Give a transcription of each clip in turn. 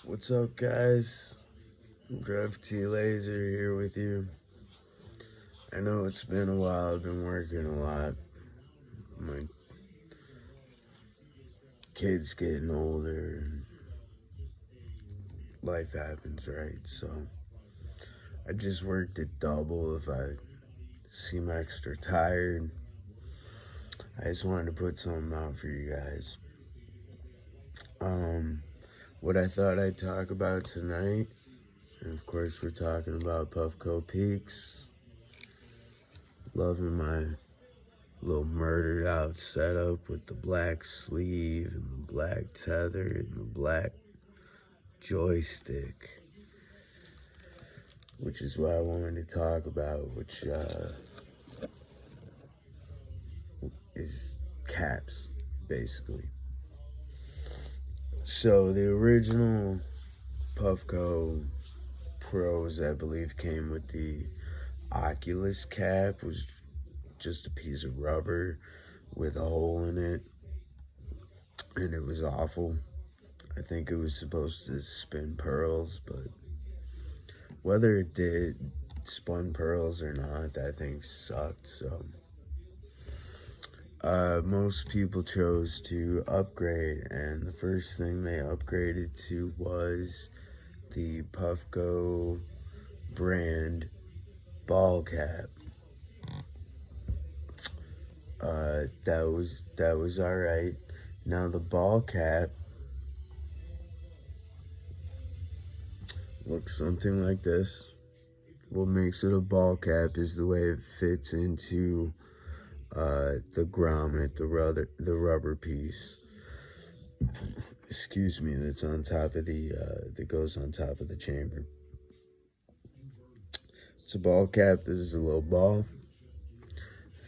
What's up, guys? Drive T Laser here with you. I know it's been a while. I've been working a lot. My kid's getting older. And life happens, right? So I just worked a double. If I seem extra tired, I just wanted to put something out for you guys. What I thought I'd talk about tonight, and of course we're talking about Puffco Peaks. Loving my little murdered out setup with the black sleeve and the black tether and the black joystick, which is what I wanted to talk about, which is caps, basically. So the original Puffco Pros, I believe, came with the Oculus cap, was just a piece of rubber with a hole in it, and it was awful. I think it was supposed to spin pearls, but whether it did spun pearls or not, that thing sucked. So most people chose to upgrade, and the first thing they upgraded to was the Puffco brand ball cap. That was all right. Now the ball cap looks something like this. What makes it a ball cap is the way it fits into the grommet, the rubber piece. Excuse me, that's on top of that goes on top of the chamber. It's a ball cap. This is a little ball.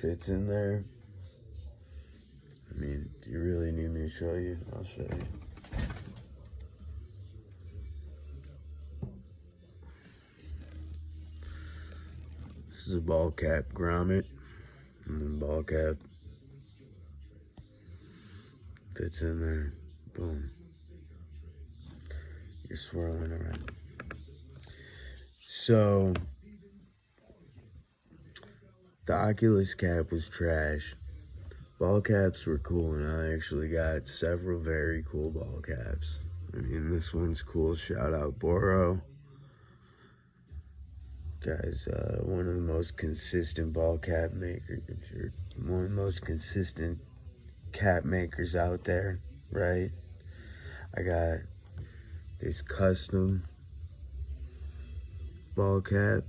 Fits in there. I mean, do you really need me to show you? I'll show you. This is a ball cap grommet. And then ball cap fits in there. Boom. You're swirling around. So the Oculus cap was trash. Ball caps were cool, and I actually got several very cool ball caps. I mean, this one's cool. Shout out Boro. Guys, one of the most consistent ball cap makers, or one of the most consistent cap makers out there, right? I got this custom ball cap,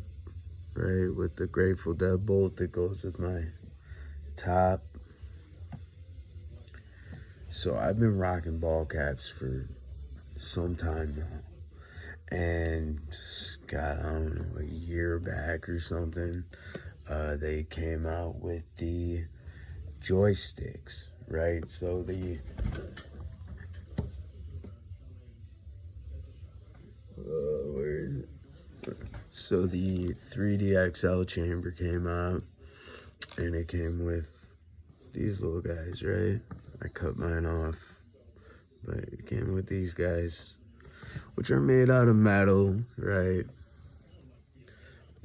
right, with the Grateful Dead bolt that goes with my top. So I've been rocking ball caps for some time now, and God, I don't know, a year back or something, they came out with the joysticks, right? So the where is it? So the 3D XL chamber came out, and it came with these little guys, right? I cut mine off, but it came with these guys, which are made out of metal, right?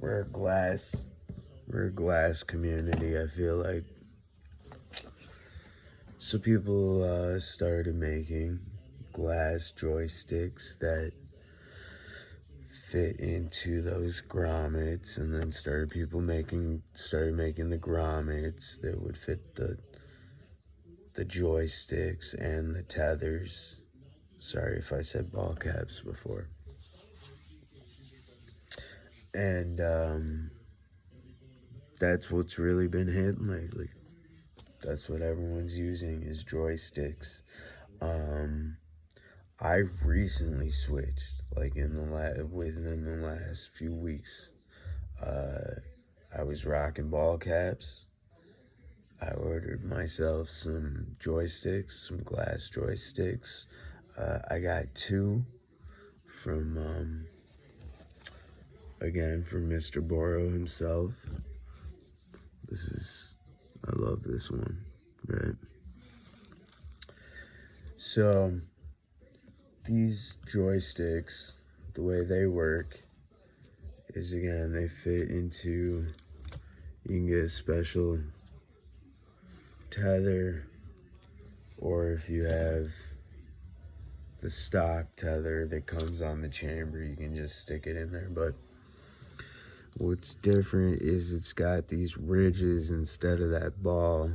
We're a glass community, I feel like. So people started making glass joysticks that fit into those grommets, and then started making the grommets that would fit the joysticks and the tethers. Sorry if I said ball caps before. And that's what's really been hitting lately. That's what everyone's using is joysticks. I recently switched, like within the last few weeks. I was rocking ball caps. I ordered myself some joysticks, some glass joysticks. I got two from again from Mr. Boro himself. I love this one, right? So these joysticks, the way they work is, again, they fit into, you can get a special tether, or if you have the stock tether that comes on the chamber, you can just stick it in there. But what's different is it's got these ridges instead of that ball.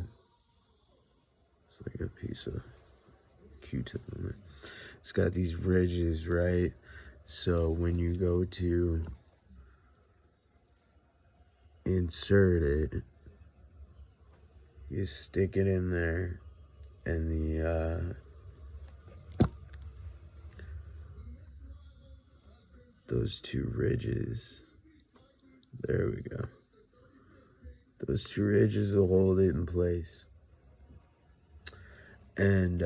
It's like a piece of Q-tip on it. It's got these ridges, right? So when you go to insert it, you stick it in there, and those two ridges, there we go. Those two ridges will hold it in place. And,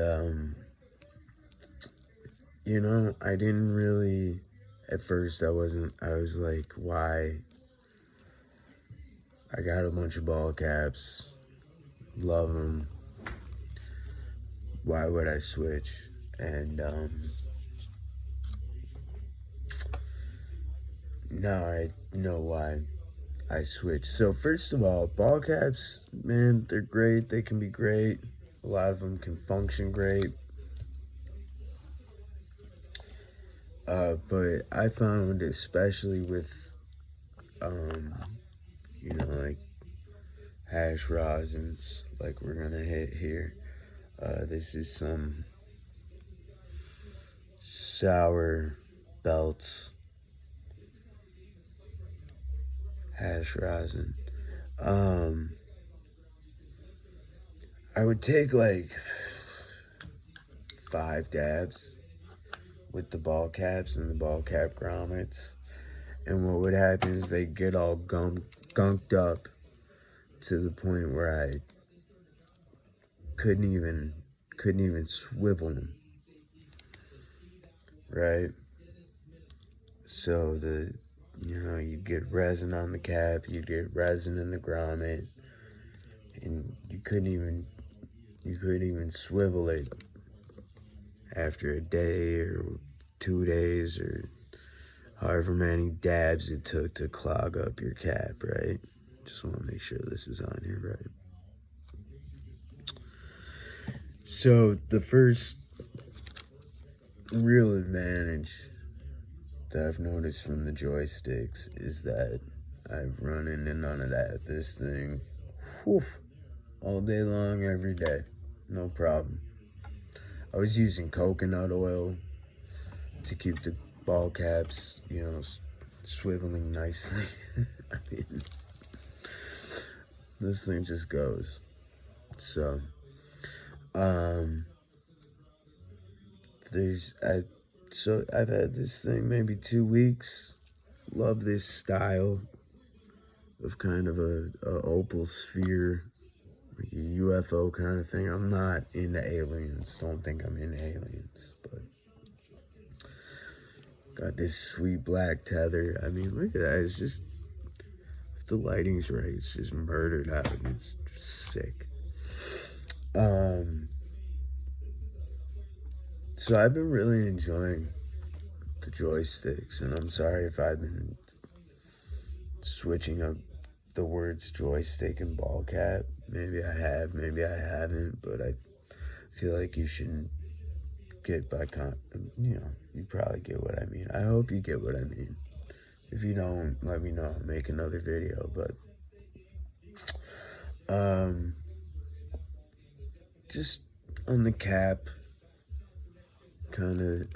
you know, I didn't really, at first I was like, why? I got a bunch of ball caps, love them. Why would I switch? And, now I know why I switched. So first of all, ball caps, man, they're great. They can be great. A lot of them can function great. But I found, especially with, you know, like hash rosins, like we're gonna hit here. This is some sour belt hash rosin. I would take like 5 dabs with the ball caps and the ball cap grommets, and what would happen is they get all gunked up to the point where I couldn't even swivel them, right? So you know, you'd get resin on the cap, you'd get resin in the grommet, and you couldn't even swivel it after a day or 2 days or however many dabs it took to clog up your cap, right? Just want to make sure this is on here, right? So the first real advantage that I've noticed from the joysticks is that I've run into none of that. This thing, whew, all day long, every day, no problem. I was using coconut oil to keep the ball caps, you know, swiveling nicely. I mean, this thing just goes. So, I've had this thing maybe 2 weeks. Love this style of kind of a opal sphere, like a UFO kind of thing. I'm not into aliens. Don't think I'm into aliens, but got this sweet black tether. I mean, look at that. It's just, if the lighting's right, it's just murdered out. It's sick. So I've been really enjoying the joysticks, and I'm sorry if I've been switching up the words joystick and ball cap. Maybe I have, maybe I haven't, but I feel like you shouldn't get you know, you probably get what I mean. I hope you get what I mean. If you don't, let me know. I'll make another video, but just on the cap, kind of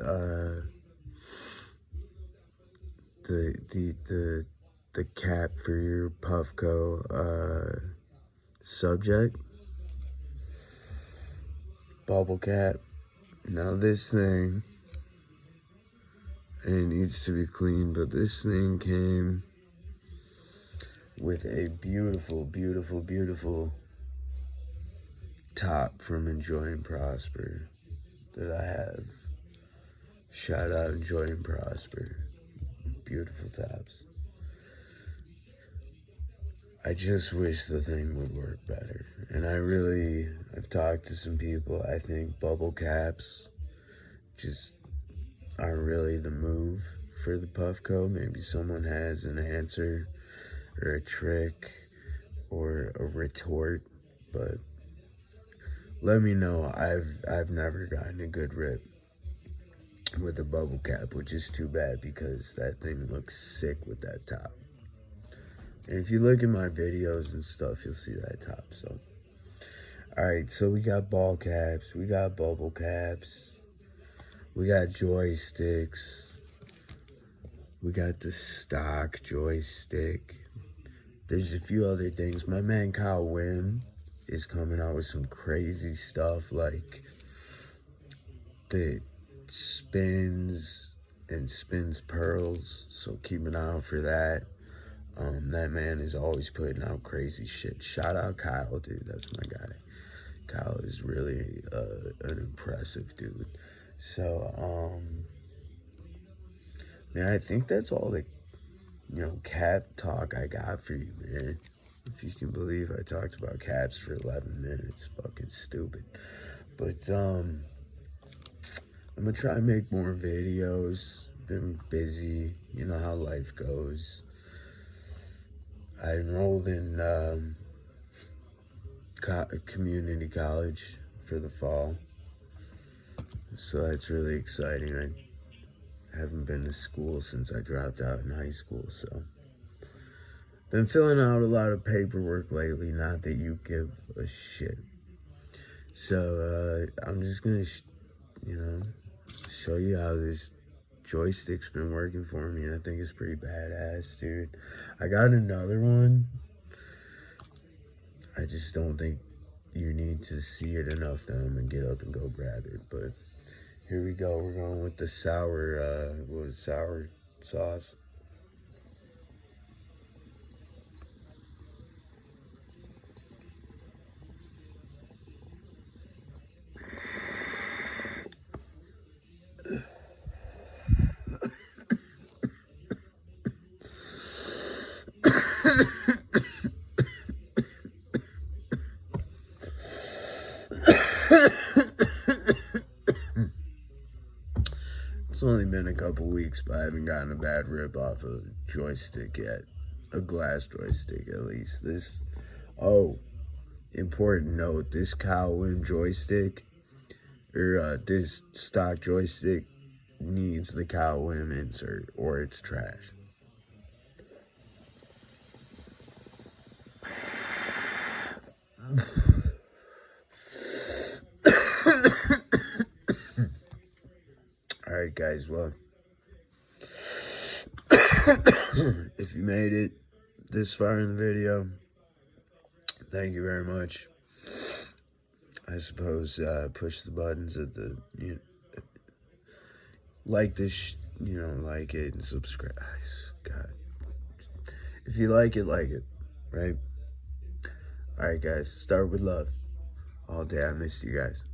the cap for your Puffco subject, bubble cap. Now this thing, and it needs to be cleaned, but this thing came with a beautiful, beautiful, beautiful top from Enjoy and Prosper that I have. Shout out Enjoy and Prosper. Beautiful tops. I just wish the thing would work better. And I've talked to some people. I think bubble caps just aren't really the move for the Puffco. Maybe someone has an answer or a trick or a retort, but let me know. I've never gotten a good rip with a bubble cap, which is too bad because that thing looks sick with that top. And if you look at my videos and stuff, you'll see that top. So, alright, so we got ball caps, we got bubble caps, we got joysticks, we got the stock joystick. There's a few other things. My man Kyle Wim is coming out with some crazy stuff, like the spins and spins pearls, so keep an eye out for that. That man is always putting out crazy shit. Shout out Kyle, dude. That's my guy. Kyle is really an impressive dude. So, man, I think that's all the, cap talk I got for you, man. If you can believe I talked about caps for 11 minutes. Fucking stupid. But, I'm gonna try and make more videos. Been busy. You know how life goes. I enrolled in community college for the fall, so that's really exciting. I haven't been to school since I dropped out in high school, so been filling out a lot of paperwork lately. Not that you give a shit. So I'm just gonna, show you how this joystick's been working for me. I think it's pretty badass, dude. I got another one. I just don't think you need to see it enough that I'm gonna get up and go grab it. But here we go. We're going with the sour sauce. It's only been a couple weeks, but I haven't gotten a bad rip off a joystick yet. A glass joystick, at least. Important note, this Kyle Wim joystick, or this stock joystick, needs the Kyle Wim insert, or it's trash. Alright guys, well, if you made it this far in the video, thank you very much. I suppose push the buttons at the, like this, like it and subscribe. God, if you like it, right? Alright guys, start with love. All day I missed you guys.